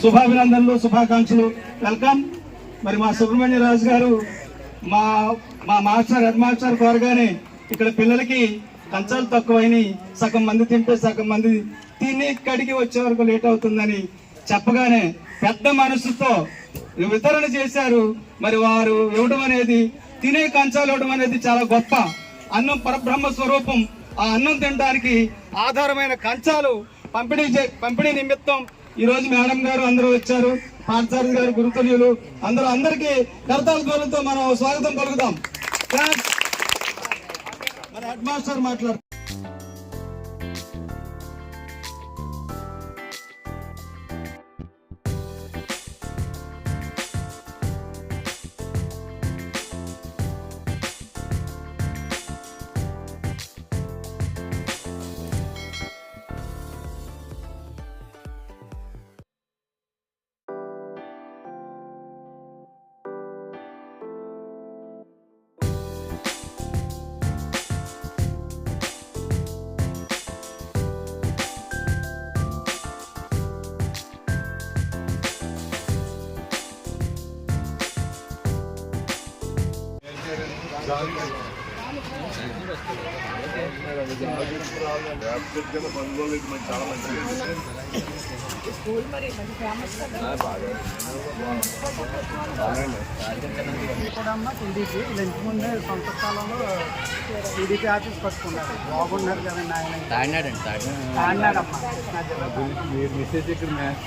శుభాభినందనలు, శుభాకాంక్షలు. వెల్కమ్. మరి మా సుబ్రహ్మణ్యరాజు గారు మా మా మాస్టర్ హెడ్ మాస్టర్ కోరగానే ఇక్కడ పిల్లలకి కంచాలు తక్కువైనాయి, సగం మంది తింటే సగం మంది తిని ఇక్కడికి వచ్చే వరకు లేట్ అవుతుందని చెప్పగానే పెద్ద మనసుతో వితరణ చేశారు. మరి వారు ఇవ్వడం అనేది, తినే కంచాలు ఇవ్వడం అనేది చాలా గొప్ప. అన్నం పరబ్రహ్మ స్వరూపం. ఆ అన్నం తినడానికి ఆధారమైన కంచాలు పంపిణీ నిమిత్తం ఈరోజు మేడం గారు అందరూ వచ్చారు, పాఠశాల గారు, గురుతుల్యులు అందరికీ కరతాళ ధ్వనులతో మనం స్వాగతం పలుకుదాం. మరి హెడ్ మాస్టర్ మాట్లాడుతారు. చాలా మంచిది. స్కూల్ మరి ఫేమస్ టీడీపీ ఇలా ఇంటి ముందే సొంత స్థలంలో టీడీపీ ఆఫీస్ పట్టుకున్నారు. బాగున్నారు కదండి ఆయన. తాడినాడమ్మా మీరు మెసేజ్ ఇక్కడ మ్యాచ్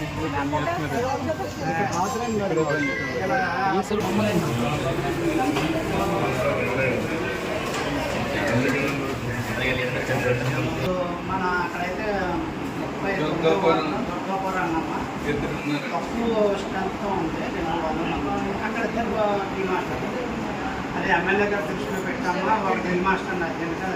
మన అక్కడైతే దుర్గాపురం అన్నమ్మా తక్కువ స్ట్రెంత్తో ఉంది. అక్కడ ఇద్దరు టీ మాస్టర్, అదే ఎమ్మెల్యే గారు దృష్టిలో పెట్టామా, ఒక డ్రిల్ మాస్టర్ అర్జెంట్గా.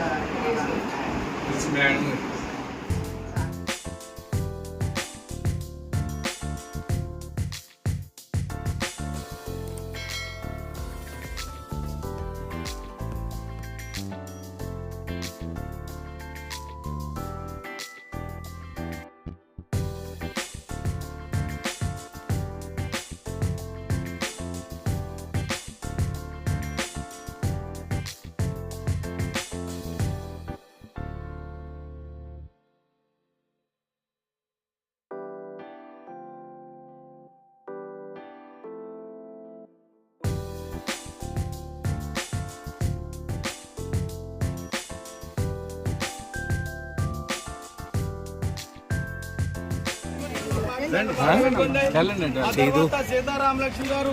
సీతారామలక్ష్మి గారు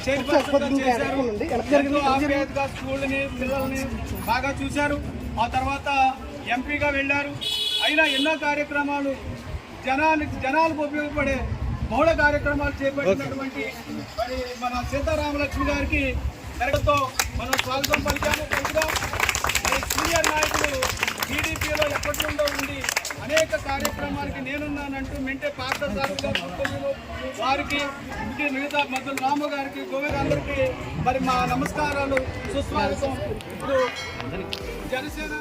చైర్పర్సన్ చేశారు. స్కూల్ని పిల్లల్ని బాగా చూశారు. ఆ తర్వాత ఎంపీగా వెళ్ళారు. అయినా ఎన్నో కార్యక్రమాలు జనాలకు ఉపయోగపడే బహుళ కార్యక్రమాలు చేపట్టినటువంటి మరి మన సీతారామలక్ష్మి గారికి మెరగతో మనం స్వాగతం పలికాము. సీనియర్ నాయకులు టీడీపీలో ఎప్పటి నుండో ఉండి అనేక కార్యక్రమాలకి నేనున్నానంటూ మెంటే పార్థసారథి గారు, వారికి మిగతా మధ్య రాము గారికి, గోవింద్ అందరికీ మరి మా నమస్కారాలు, సుస్వాగతం. ఇప్పుడు జనసేన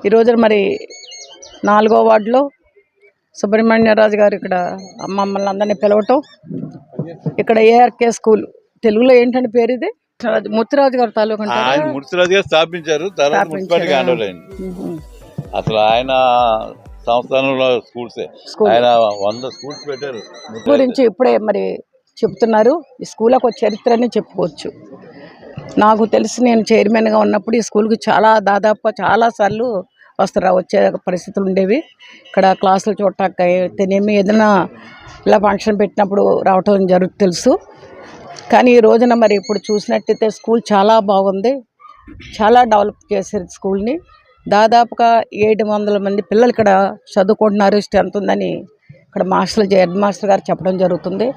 ఈరోజు మరి 4వ వార్డులో సుబ్రహ్మణ్యరాజు గారు ఇక్కడ మమ్మల్ని అందరినీ పిలవటం, ఇక్కడ ఏఆర్కే స్కూల్ తెలుగులో ఏంటంటే పేరు ఇది ముత్తురాజు గారు తాలూకు అంటారా? ఆయన ముర్తిరాజు గారు స్థాపించారు, తర్వాత మున్సిపాలిటీకి హ్యాండ్ ఓవర్ అయింది. అసలు ఆయన సంస్థానంలో స్కూల్స్ ఆయన 100 స్కూల్స్ పెట్టారు. గురించి ఇప్పుడే మరి చెప్తున్నారు. ఈ స్కూల్కి ఒక చరిత్రని చెప్పుకోవచ్చు. నాకు తెలిసి నేను చైర్మన్గా ఉన్నప్పుడు ఈ స్కూల్కి దాదాపు చాలా సార్లు వచ్చే పరిస్థితులు ఉండేవి. ఇక్కడ క్లాసులు చూడటానికి అయితేనేమి, ఏదైనా ఇలా ఫంక్షన్ పెట్టినప్పుడు రావటం తెలుసు. కానీ ఈ రోజున మరి ఇప్పుడు చూసినట్టయితే స్కూల్ చాలా బాగుంది, చాలా డెవలప్ చేశారు స్కూల్ని. దాదాపుగా 700 మంది పిల్లలు ఇక్కడ చదువుకుంటున్నారు, స్ట్రెంత్ ఉందని ఇక్కడ హెడ్ మాస్టర్ గారు చెప్పడం జరుగుతుంది.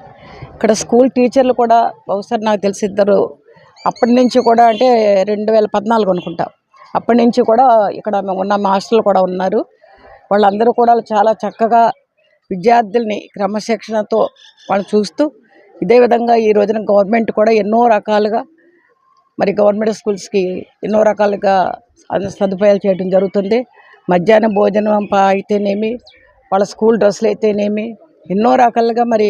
ఇక్కడ స్కూల్ టీచర్లు కూడా బహుశా నాకు తెలిసి ఇద్దరు అప్పటి నుంచి కూడా, అంటే 2014 అనుకుంటా, అప్పటి నుంచి కూడా ఇక్కడ ఉన్న మాస్టర్లు కూడా ఉన్నారు. వాళ్ళందరూ కూడా చాలా చక్కగా విద్యార్థుల్ని క్రమశిక్షణతో వాళ్ళు చూస్తూ, ఇదే విధంగా ఈ రోజున గవర్నమెంట్ కూడా ఎన్నో రకాలుగా మరి గవర్నమెంట్ స్కూల్స్కి ఎన్నో రకాలుగా సదుపాయాలు చేయడం జరుగుతుంది. మధ్యాహ్న భోజనం అయితేనేమి, వాళ్ళ స్కూల్ డ్రెస్సులు అయితేనేమి, ఎన్నో రకాలుగా మరి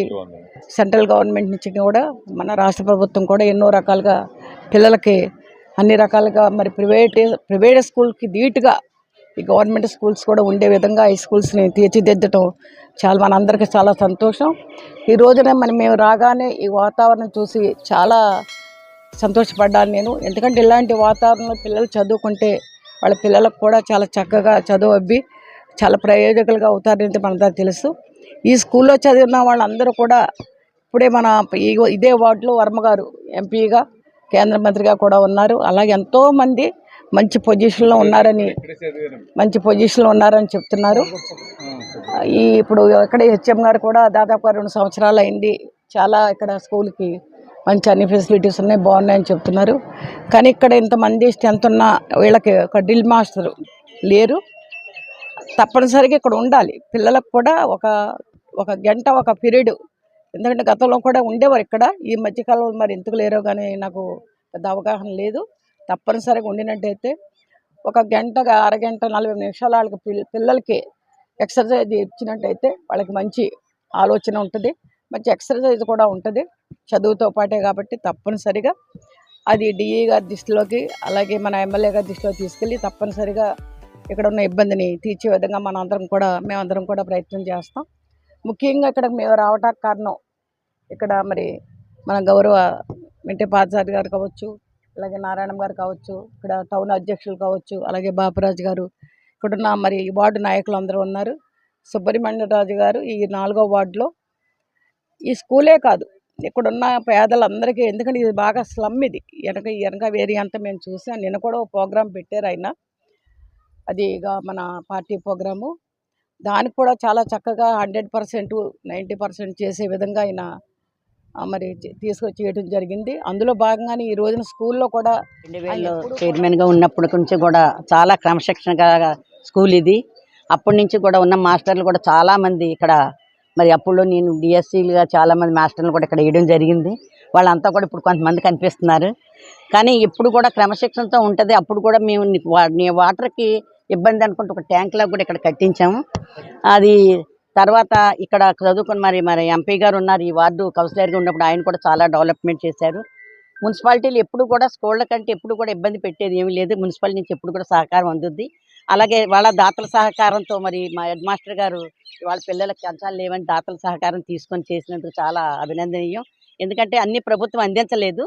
సెంట్రల్ గవర్నమెంట్ నుంచి కూడా మన రాష్ట్ర ప్రభుత్వం కూడా ఎన్నో రకాలుగా పిల్లలకి అన్ని రకాలుగా మరి ప్రైవేట్ స్కూల్కి ధీటుగా ఈ గవర్నమెంట్ స్కూల్స్ కూడా ఉండే విధంగా ఈ స్కూల్స్ని తీర్చిదిద్దటం మనందరికీ చాలా సంతోషం. ఈ రోజున మేము రాగానే ఈ వాతావరణం చూసి చాలా సంతోషపడ్డాను నేను. ఎందుకంటే ఇలాంటి వాతావరణంలో పిల్లలు చదువుకుంటే వాళ్ళ పిల్లలకు కూడా చాలా చక్కగా చదువు అబ్బి చాలా ప్రయోజకులుగా అవుతారనేది మనకు తెలుసు. ఈ స్కూల్లో చదివిన వాళ్ళందరూ కూడా ఇప్పుడే ఇదే వార్డులో వర్మ గారు ఎంపీగా, కేంద్ర మంత్రిగా కూడా ఉన్నారు. అలాగే ఎంతోమంది మంచి పొజిషన్లో ఉన్నారని చెప్తున్నారు. ఇప్పుడు ఇక్కడ హెచ్ఎం గారు కూడా దాదాపుగా 2 సంవత్సరాలు అయింది. చాలా ఇక్కడ స్కూల్కి మంచి అన్ని ఫెసిలిటీస్ ఉన్నాయి, బాగున్నాయని చెప్తున్నారు. కానీ ఇక్కడ ఇంతమంది స్ట్రెంత్ ఉన్న వీళ్ళకి ఒక డ్రిల్ మాస్టర్ లేరు. తప్పనిసరిగా ఇక్కడ ఉండాలి. పిల్లలకు కూడా ఒక గంట ఒక పీరియడ్, ఎందుకంటే గతంలో కూడా ఉండేవారు ఇక్కడ, ఈ మధ్యకాలంలో మరి ఎందుకు లేరో కానీ నాకు పెద్ద అవగాహన లేదు. తప్పనిసరిగా ఉండినట్టయితే ఒక గంటగా అరగంట 40 నిమిషాలు వాళ్ళకి పిల్లలకి ఎక్సర్సైజ్ ఇచ్చినట్టయితే వాళ్ళకి మంచి ఆలోచన ఉంటుంది, మంచి ఎక్సర్సైజ్ కూడా ఉంటుంది చదువుతో పాటే. కాబట్టి తప్పనిసరిగా అది డిఈ గారి దృష్టిలోకి, అలాగే మన ఎమ్మెల్యే గారి దృష్టిలోకి తీసుకెళ్ళి తప్పనిసరిగా ఇక్కడ ఉన్న ఇబ్బందిని తీర్చే విధంగా మేమందరం కూడా ప్రయత్నం చేస్తాం. ముఖ్యంగా ఇక్కడ మేము రావడానికి కారణం, ఇక్కడ మరి మన గౌరవ మింటే పాదసారి గారు కావచ్చు, అలాగే నారాయణ గారు కావచ్చు, ఇక్కడ టౌన్ అధ్యక్షులు కావచ్చు, అలాగే బాపురాజు గారు, ఇక్కడున్న మరి వార్డు నాయకులు అందరూ ఉన్నారు. సుబ్రహ్మణ్యరాజు గారు ఈ 4వ వార్డులో ఈ స్కూలే కాదు, ఇక్కడున్న పేదలందరికీ, ఎందుకంటే ఇది బాగా స్లమ్, ఇది వెనక ఏరియా అంతా మేము చూసాం. నిన్న కూడా ఒక ప్రోగ్రాం పెట్టారు ఆయన, అది మన పార్టీ ప్రోగ్రాము. దానికి కూడా చాలా చక్కగా 100%, 90% చేసే విధంగా ఆయన మరి తీసుకొచ్చి చేయడం జరిగింది. అందులో భాగంగానే ఈ రోజున స్కూల్లో కూడా 2000లో చైర్మన్గా ఉన్నప్పటి నుంచి కూడా చాలా క్రమశిక్షణగా స్కూల్ ఇది. అప్పటి నుంచి కూడా ఉన్న మాస్టర్లు కూడా చాలామంది ఇక్కడ, మరి అప్పుడు నేను డిఎస్సీలుగా చాలామంది మాస్టర్లు కూడా ఇక్కడ వేయడం జరిగింది. వాళ్ళంతా కూడా ఇప్పుడు కొంతమంది కనిపిస్తున్నారు. కానీ ఇప్పుడు కూడా క్రమశిక్షణతో ఉంటుంది. అప్పుడు కూడా మేము వాటర్కి ఇబ్బంది అనుకుంటే ఒక ట్యాంక్లా కూడా ఇక్కడ కట్టించాము. అది తర్వాత ఇక్కడ చదువుకుని మరి ఎంపీ గారు ఉన్నారు, ఈ వార్డు కౌన్సిలర్గా ఉన్నప్పుడు ఆయన కూడా చాలా డెవలప్మెంట్ చేశారు. మున్సిపాలిటీలు ఎప్పుడు కూడా స్కూళ్ళ కంటే ఎప్పుడు కూడా ఇబ్బంది పెట్టేది ఏమీ లేదు. మున్సిపాలిటీ నుంచి ఎప్పుడు కూడా సహకారం అందుద్ది. అలాగే వాళ్ళ దాతల సహకారంతో మరి మా హెడ్ మాస్టర్ గారు వాళ్ళ పిల్లలకి కంచాలు లేవని దాతల సహకారం తీసుకొని చేసినందుకు చాలా అభినందనీయం. ఎందుకంటే అన్ని ప్రభుత్వం అందించలేదు,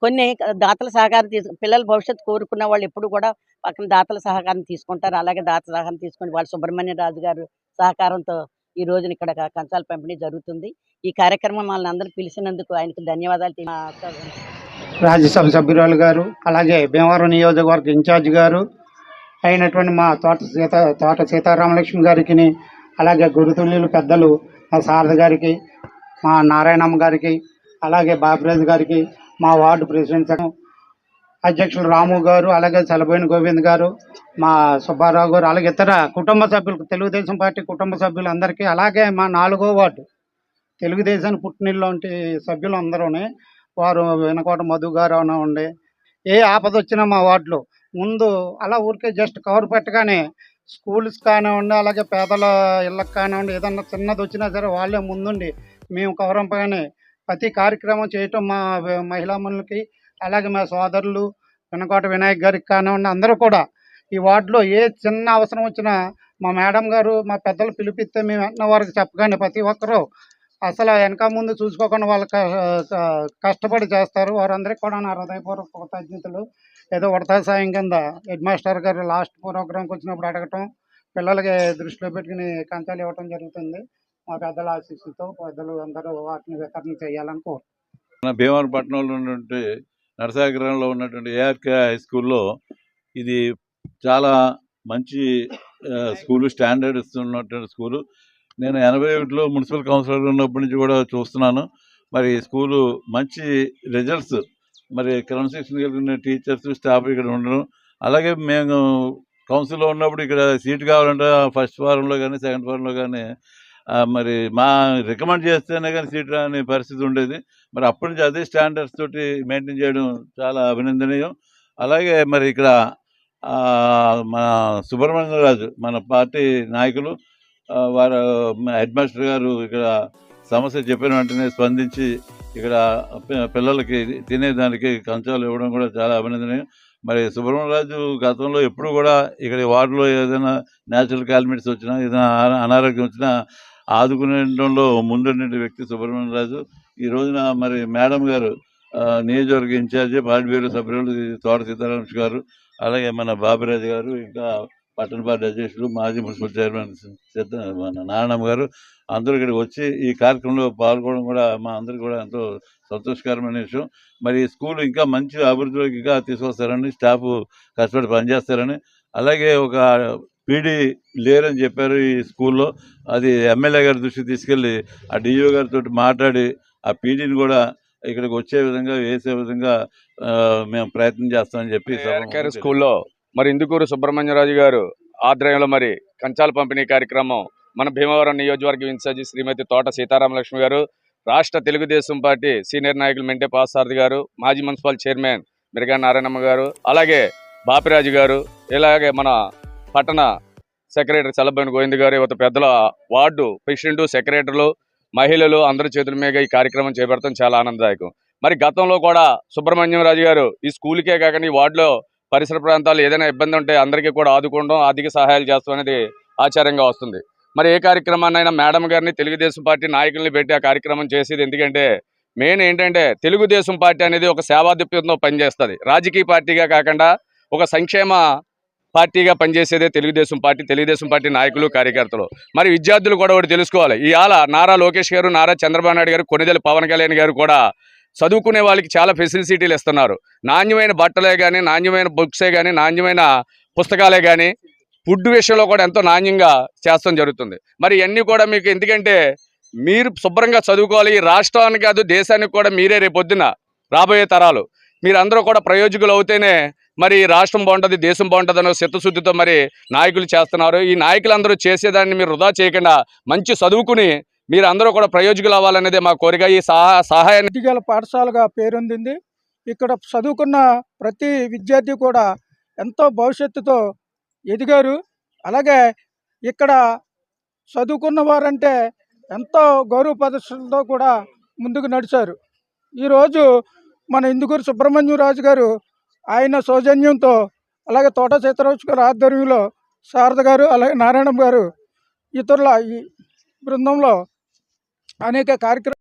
కొన్ని దాతల సహకారం పిల్లల భవిష్యత్తు కోరుకున్న వాళ్ళు ఎప్పుడు కూడా పక్కన దాతల సహకారం తీసుకుంటారు. అలాగే దాతల సహకారం తీసుకొని వాళ్ళ సుబ్రహ్మణ్యరాజు గారు సహకారంతో ఈ రోజున ఇక్కడ కంచాల పంపిణీ జరుగుతుంది. ఈ కార్యక్రమం వాళ్ళని అందరూ పిలిచినందుకు ఆయనకు ధన్యవాదాలు. రాజ్యసభ సభ్యురాలు గారు, అలాగే భీమవరం నియోజకవర్గ ఇన్ఛార్జ్ గారు అయినటువంటి మా తోట సీతారామలక్ష్మి గారికి, అలాగే గురుతుల్యులు పెద్దలు మా శారద గారికి, మా నారాయణమ్మ గారికి, అలాగే బాబురాజు గారికి, మా వార్డు ప్రెసిడెంట్ అధ్యక్షులు రాము గారు, అలాగే చలబోయిన గోవింద్ గారు, మా సుబ్బారావు గారు, అలాగే ఇతర కుటుంబ సభ్యులకు, తెలుగుదేశం పార్టీ కుటుంబ సభ్యులు అందరికీ, అలాగే మా 4వ వార్డు తెలుగుదేశాన్ని పుట్టినిల్లు వంటి సభ్యులు అందరూనే, వారు వెనకోట మధు గారు ఉండే, ఏ ఆపద వచ్చినా మా వార్డులో ముందు అలా ఊరికే జస్ట్ కవర్ పెట్టగానే స్కూల్స్ కానివ్వండి, అలాగే పేదల ఇళ్ళకి కానివ్వండి, ఏదన్నా చిన్నది వచ్చినా సరే వాళ్ళే ముందుండి మేము కవరంపగానే ప్రతి కార్యక్రమం చేయటం మా మహిళామణులకి, అలాగే మా సోదరులు వెనకోట వినాయక్ గారికి కానివ్వండి, అందరూ కూడా ఈ వార్డులో ఏ చిన్న అవసరం వచ్చినా మా మేడం గారు, మా పెద్దలు పిలిపిస్తే మేము వెంటనే వారికి చెప్పగానే ప్రతి ఒక్కరూ అసలు వెనక ముందు చూసుకోకుండా వాళ్ళు కష్టపడి చేస్తారు. వారందరికీ కూడా నా హృదయపూర్వక కృతజ్ఞతలు. ఏదో ఉడతా సాయం కింద హెడ్ మాస్టర్ గారు లాస్ట్ ప్రోగ్రాంకి వచ్చినప్పుడు అడగటం, పిల్లలకి దృష్టిలో పెట్టుకుని కంచాలు ఇవ్వటం జరుగుతుంది. మా పెద్దల ఆశీస్సులతో పెద్దలు అందరూ వాటిని వితరణ చేయాలని కోరుతున్నాను. మన భీమవరపట్నంలో ఉన్నటువంటి నరసాగ్రహంలో ఉన్నటువంటి ఏఆర్కే హై స్కూల్లో ఇది చాలా మంచి స్కూలు, స్టాండర్డ్స్ ఉన్నటువంటి స్కూలు. నేను 81లో మున్సిపల్ కౌన్సిలర్ ఉన్నప్పటి నుంచి కూడా చూస్తున్నాను. మరి స్కూలు మంచి రిజల్ట్స్, మరి క్రమశిక్షణ కలిగిన టీచర్స్, స్టాఫ్ ఇక్కడ ఉండడం. అలాగే మేము కౌన్సిల్లో ఉన్నప్పుడు ఇక్కడ సీట్ కావాలంటే ఫస్ట్ ఫారంలో కానీ సెకండ్ ఫారంలో కానీ మరి మా రికమెండ్ చేస్తేనే కానీ సీట్ రాని పరిస్థితి ఉండేది. మరి అప్పటి నుంచి అదే స్టాండర్డ్స్ తోటి మెయింటైన్ చేయడం చాలా అభినందనీయం. అలాగే మరి ఇక్కడ మన సుబ్రహ్మణ్యరాజు మన పార్టీ నాయకులు, వారు హెడ్ మాస్టర్ గారు ఇక్కడ సమస్య చెప్పిన వెంటనే స్పందించి ఇక్కడ పిల్లలకి తినేదానికి కంచాలు ఇవ్వడం కూడా చాలా అభినందనీయం. మరి సుబ్రహ్మణ్యరాజు గతంలో ఎప్పుడు కూడా ఇక్కడ వార్డులో ఏదైనా న్యాచురల్ కాలిమిటీస్ వచ్చినా, ఏదైనా అనారోగ్యం వచ్చినా ఆదుకునేటంలో ముందుండే వ్యక్తి సుబ్రహ్మణ్యరాజు. ఈ రోజున మరి మేడం గారు నియోజకవర్గ ఇన్ఛార్జి, పార్టీ సభ్యులు తోట సీతారామన్ గారు, అలాగే మన బాబిరాజు గారు, ఇంకా పట్టణ పార్టీ అధ్యక్షులు, మాజీ మున్సిపల్ చైర్మన్ మన నారాయణమ్మ గారు అందరూ ఇక్కడికి వచ్చి ఈ కార్యక్రమంలో పాల్గొనడం కూడా మా అందరికీ కూడా ఎంతో సంతోషకరమైన విషయం. మరి ఈ స్కూల్ ఇంకా మంచి అభివృద్ధిలోకి ఇంకా తీసుకొస్తారని, స్టాఫ్ కష్టపడి పనిచేస్తారని, అలాగే ఒక పీడీ లేరని చెప్పారు ఈ స్కూల్లో. అది ఎమ్మెల్యే గారి దృష్టికి తీసుకెళ్ళి ఆ డిఓ గారితో మాట్లాడి ఆ పీడీని కూడా ఇక్కడికి వచ్చే విధంగా, వేసే విధంగా మేము ప్రయత్నం చేస్తామని చెప్పి స్కూల్లో మరి ఇందుకూరు సుబ్రహ్మణ్యరాజు గారు ఆధ్వర్యంలో మరి కంచాల పంపిణీ కార్యక్రమం మన భీమవరం నియోజకవర్గ ఇన్ఛార్జి శ్రీమతి తోట సీతారామలక్ష్మి గారు, రాష్ట్ర తెలుగుదేశం పార్టీ సీనియర్ నాయకులు మెంటే పాసారథి గారు, మాజీ మున్సిపల్ చైర్మన్ మిరగా నారాయణమ్మ గారు, అలాగే బాపిరాజు గారు, ఇలాగే మన పట్టణ సెక్రటరీ చల్లబోయిన గోవింద్ గారు, యువత పెద్దల వార్డు ప్రెసిడెంట్, సెక్రటరీలు, మహిళలు అందరి చేతుల మీద ఈ కార్యక్రమం చేపడతాం చాలా ఆనందదాయకం. మరి గతంలో కూడా సుబ్రహ్మణ్యం రాజు గారు ఈ స్కూల్కే కాకుండా ఈ వార్డులో పరిసర ప్రాంతాలు ఏదైనా ఇబ్బంది ఉంటే అందరికీ కూడా ఆదుకోవడం, ఆర్థిక సహాయాలు చేస్తాం అనేది ఆచారంగా వస్తుంది. మరి ఏ కార్యక్రమాన్నైనా మేడం గారిని, తెలుగుదేశం పార్టీ నాయకుల్ని పెట్టి ఆ కార్యక్రమం చేసేది. ఎందుకంటే మెయిన్ ఏంటంటే తెలుగుదేశం పార్టీ అనేది ఒక సేవాదృక్పథంతో పనిచేస్తుంది. రాజకీయ పార్టీగా కాకుండా ఒక సంక్షేమ పార్టీగా పనిచేసేదే తెలుగుదేశం పార్టీ, తెలుగుదేశం పార్టీ నాయకులు, కార్యకర్తలు. మరి విద్యార్థులు కూడా ఒకటి తెలుసుకోవాలి. ఇవాళ నారా లోకేష్ గారు, నారా చంద్రబాబు నాయుడు గారు, కొనిదెల పవన్ కళ్యాణ్ గారు కూడా చదువుకునే వాళ్ళకి చాలా ఫెసిలిటీలు ఇస్తున్నారు. నాణ్యమైన బట్టలే కానీ, నాణ్యమైన బుక్సే కానీ, నాణ్యమైన పుస్తకాలే కానీ, ఫుడ్ విషయంలో కూడా ఎంతో నాణ్యంగా చేస్తాం జరుగుతుంది. మరి ఇవన్నీ కూడా మీకు ఎందుకంటే మీరు శుభ్రంగా చదువుకోవాలి. ఈ రాష్ట్రానికి కాదు దేశానికి కూడా మీరే రేపొద్దున రాబోయే తరాలు మీరందరూ కూడా ప్రయోజకులు అవుతేనే మరి రాష్ట్రం బాగుంటుంది, దేశం బాగుంటుంది అనే చిత్తశుద్ధితో మరి నాయకులు చేస్తున్నారు. ఈ నాయకులందరూ చేసేదాన్ని మీరు వృధా చేయకుండా మంచి చదువుకుని మీరు అందరూ కూడా ప్రయోజకులు అవ్వాలనేదే మా కోరిక. ఈ సహాయాన్ని విద్యల పాఠశాలగా పేరొందింది. ఇక్కడ చదువుకున్న ప్రతి విద్యార్థి కూడా ఎంతో భవిష్యత్తుతో ఎదిగారు. అలాగే ఇక్కడ చదువుకున్న వారంటే ఎంతో గౌరవ ప్రదర్శనలతో కూడా ముందుకు నడిచారు. ఈరోజు మన ఇందుకూరు సుబ్రహ్మణ్యం రాజు గారు ఆయన సౌజన్యంతో, అలాగే తోట సీతారామన్ గారు ఆధ్వర్యంలో, శారద గారు, అలాగే నారాయణమ్మ గారు, ఇతరుల ఈ బృందంలో అనేక కార్యక్రమాలు